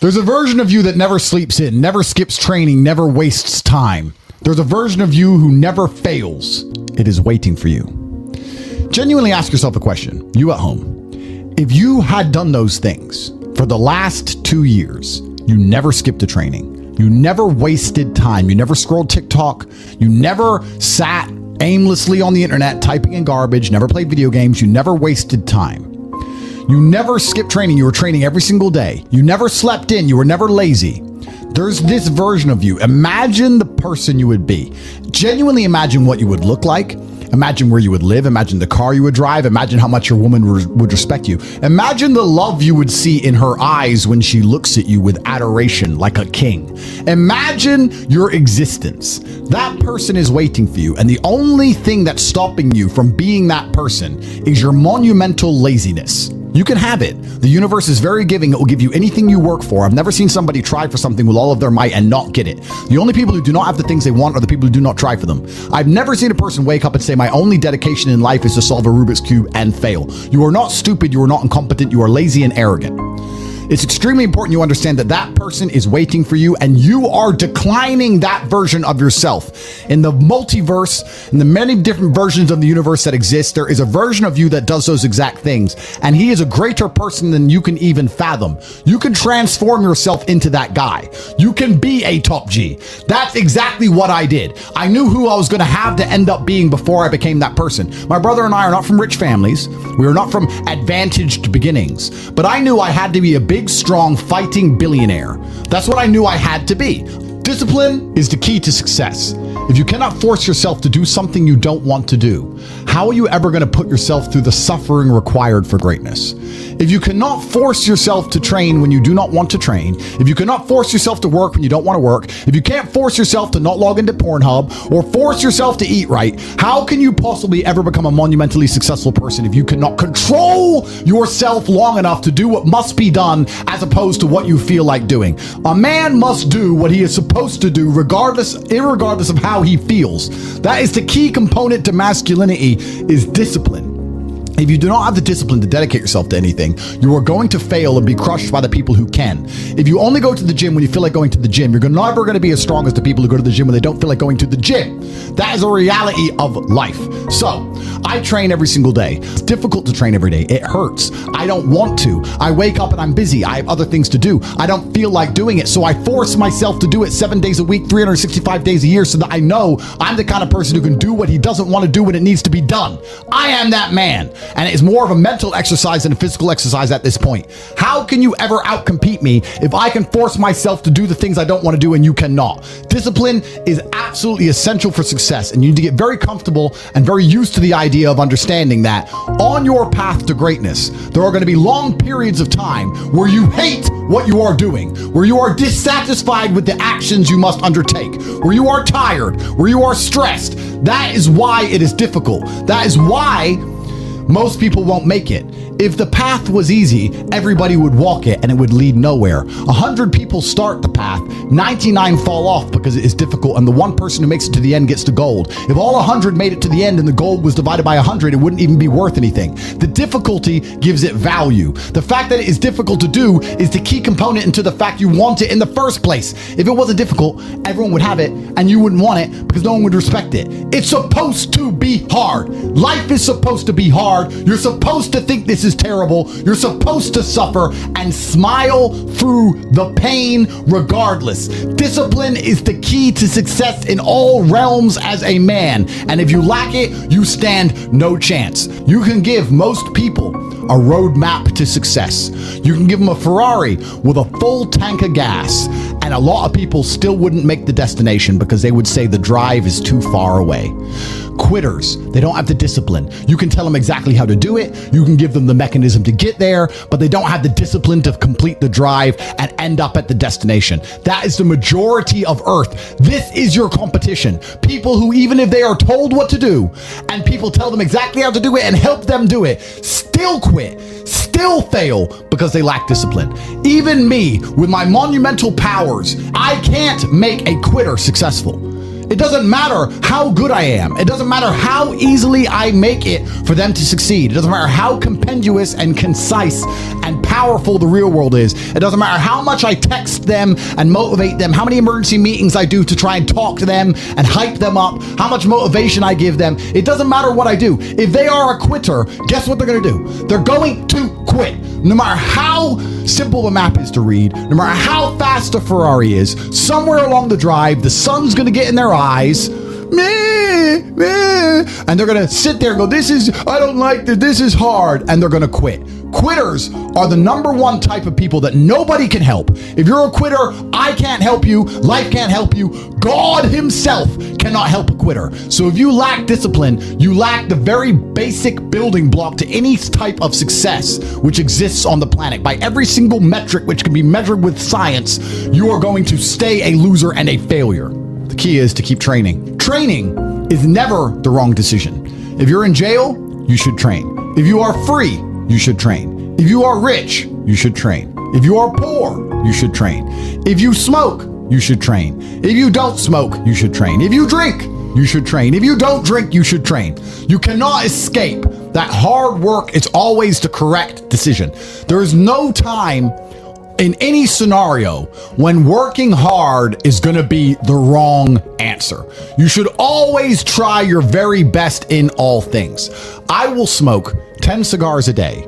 There's a version of you that never sleeps in, never skips training, never wastes time. There's a version of you who never fails. It is waiting for you. Genuinely ask yourself a question, you at home. If you had done those things for the last 2 years, you never skipped a training, you never wasted time, you never scrolled TikTok, you never sat aimlessly on the internet typing in garbage, never played video games, you never wasted time. You never skipped training. You were training every single day. You never slept in. You were never lazy. There's this version of you. Imagine the person you would be. Genuinely imagine what you would look like. Imagine where you would live. Imagine the car you would drive. Imagine how much your woman would respect you. Imagine the love you would see in her eyes when she looks at you with adoration like a king. Imagine your existence. That person is waiting for you. And the only thing that's stopping you from being that person is your monumental laziness. You can have it. The universe is very giving. It will give you anything you work for. I've never seen somebody try for something with all of their might and not get it. The only people who do not have the things they want are the people who do not try for them. I've never seen a person wake up and say, my only dedication in life is to solve a Rubik's Cube and fail. You are not stupid. You are not incompetent. You are lazy and arrogant. It's extremely important you understand that that person is waiting for you and you are declining that version of yourself. In the multiverse, in the many different versions of the universe that exist, there is a version of you that does those exact things. And he is a greater person than you can even fathom. You can transform yourself into that guy. You can be a top G. That's exactly what I did. I knew who I was going to have to end up being before I became that person. My brother and I are not from rich families. We are not from advantaged beginnings. But I knew I had to be a big, strong, fighting billionaire. That's what I knew I had to be. Discipline is the key to success. If you cannot force yourself to do something you don't want to do, how are you ever going to put yourself through the suffering required for greatness? If you cannot force yourself to train when you do not want to train, if you cannot force yourself to work when you don't want to work, if you can't force yourself to not log into Pornhub or force yourself to eat right, how can you possibly ever become a monumentally successful person if you cannot control yourself long enough to do what must be done as opposed to what you feel like doing? A man must do what he is supposed to do irregardless of how he feels. That is the key component to masculinity, is discipline. If you do not have the discipline to dedicate yourself to anything, you are going to fail and be crushed by the people who can. If you only go to the gym when you feel like going to the gym, you're never going to be as strong as the people who go to the gym when they don't feel like going to the gym. That is a reality of life. So, I train every single day. It's difficult to train every day. It hurts. I don't want to. I wake up and I'm busy. I have other things to do. I don't feel like doing it. So I force myself to do it 7 days a week, 365 days a year, so that I know I'm the kind of person who can do what he doesn't want to do when it needs to be done. I am that man. And it is more of a mental exercise than a physical exercise at this point. How can you ever outcompete me if I can force myself to do the things I don't want to do and you cannot? Discipline is absolutely essential for success, and you need to get very comfortable and very used to the idea of understanding that on your path to greatness, there are going to be long periods of time where you hate what you are doing, where you are dissatisfied with the actions you must undertake, where you are tired, where you are stressed. That is why it is difficult. That is why most people won't make it. If the path was easy, everybody would walk it and it would lead nowhere. 100 people start the path, 99 fall off because it is difficult, and the one person who makes it to the end gets the gold. If all 100 made it to the end and the gold was divided by 100, it wouldn't even be worth anything. The difficulty gives it value. The fact that it is difficult to do is the key component into the fact you want it in the first place. If it wasn't difficult, everyone would have it and you wouldn't want it because no one would respect it. It's supposed to be hard. Life is supposed to be hard. You're supposed to think this is terrible. You're supposed to suffer and smile through the pain regardless. Discipline is the key to success in all realms as a man. And if you lack it, you stand no chance. You can give most people a roadmap to success. You can give them a Ferrari with a full tank of gas, and a lot of people still wouldn't make the destination because they would say the drive is too far away. Quitters, they don't have the discipline. You can tell them exactly how to do it. You can give them the mechanism to get there, but they don't have the discipline to complete the drive and end up at the destination. That is the majority of Earth. This is your competition. People who, even if they are told what to do and people tell them exactly how to do it and help them do it, still quit, still fail because they lack discipline. Even me, with my monumental powers, I can't make a quitter successful. It doesn't matter how good I am. It doesn't matter how easily I make it for them to succeed. It doesn't matter how compendious and concise and powerful the real world is. It doesn't matter how much I text them and motivate them, how many emergency meetings I do to try and talk to them and hype them up, how much motivation I give them. It doesn't matter what I do. If they are a quitter, guess what they're going to do? They're going to quit. No matter how simple the map is to read, no matter how fast a Ferrari is, somewhere along the drive, the sun's going to get in their eyes, meh, meh, and they're going to sit there and go, I don't like this, this is hard, and they're going to quit. Quitters are the number one type of people that nobody can help. If you're a quitter, I can't help you, life can't help you, God himself cannot help a quitter. So if you lack discipline, you lack the very basic building block to any type of success which exists on the planet. By every single metric which can be measured with science, you are going to stay a loser and a failure. The key is to keep training. Training is never the wrong decision. If you're in jail, you should train. If you are free, you should train. If you are rich, you should train. If you are poor, you should train. If you smoke, you should train. If you don't smoke, you should train. If you drink, you should train. If you don't drink, you should train. You cannot escape that hard work is always the correct decision. There is no time in any scenario when working hard is going to be the wrong answer. You should always try your very best in all things. I will smoke 10 cigars a day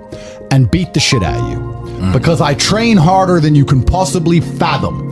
and beat the shit out of you because I train harder than you can possibly fathom.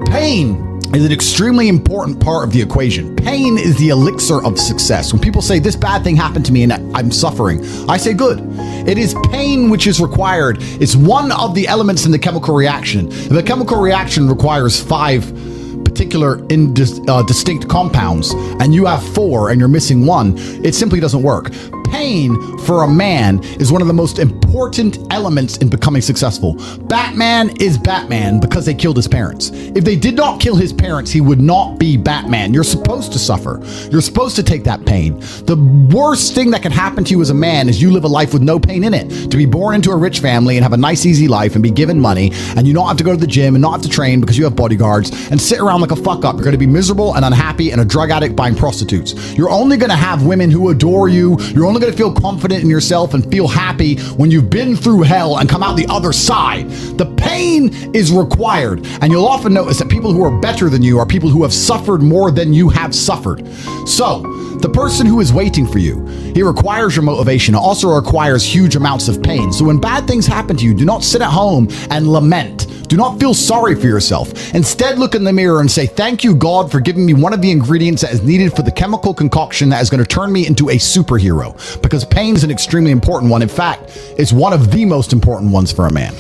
Pain is an extremely important part of the equation. Pain is the elixir of success. When people say this bad thing happened to me and I'm suffering, I say good. It is pain which is required. It's one of the elements in the chemical reaction. If a chemical reaction requires 5 particular distinct compounds and you have 4 and you're missing 1, it simply doesn't work. Pain for a man is one of the most important elements in becoming successful. Batman is Batman because they killed his parents. If they did not kill his parents, he would not be Batman. You're supposed to suffer. You're supposed to take that pain. The worst thing that can happen to you as a man is you live a life with no pain in it. To be born into a rich family and have a nice, easy life and be given money and you don't have to go to the gym and not have to train because you have bodyguards and sit around like a fuck up. You're going to be miserable and unhappy and a drug addict buying prostitutes. You're only going to have women who adore you. You're only going to feel confident in yourself and feel happy when you've been through hell and come out the other side. The pain is required, and you'll often notice that people who are better than you are people who have suffered more than you have suffered. So the person who is waiting for you, he requires your motivation. It also requires huge amounts of pain. So when bad things happen to you, do not sit at home and lament. Do not feel sorry for yourself. Instead, look in the mirror and say, thank you, God, for giving me one of the ingredients that is needed for the chemical concoction that is going to turn me into a superhero. Because pain is an extremely important one. In fact, it's one of the most important ones for a man.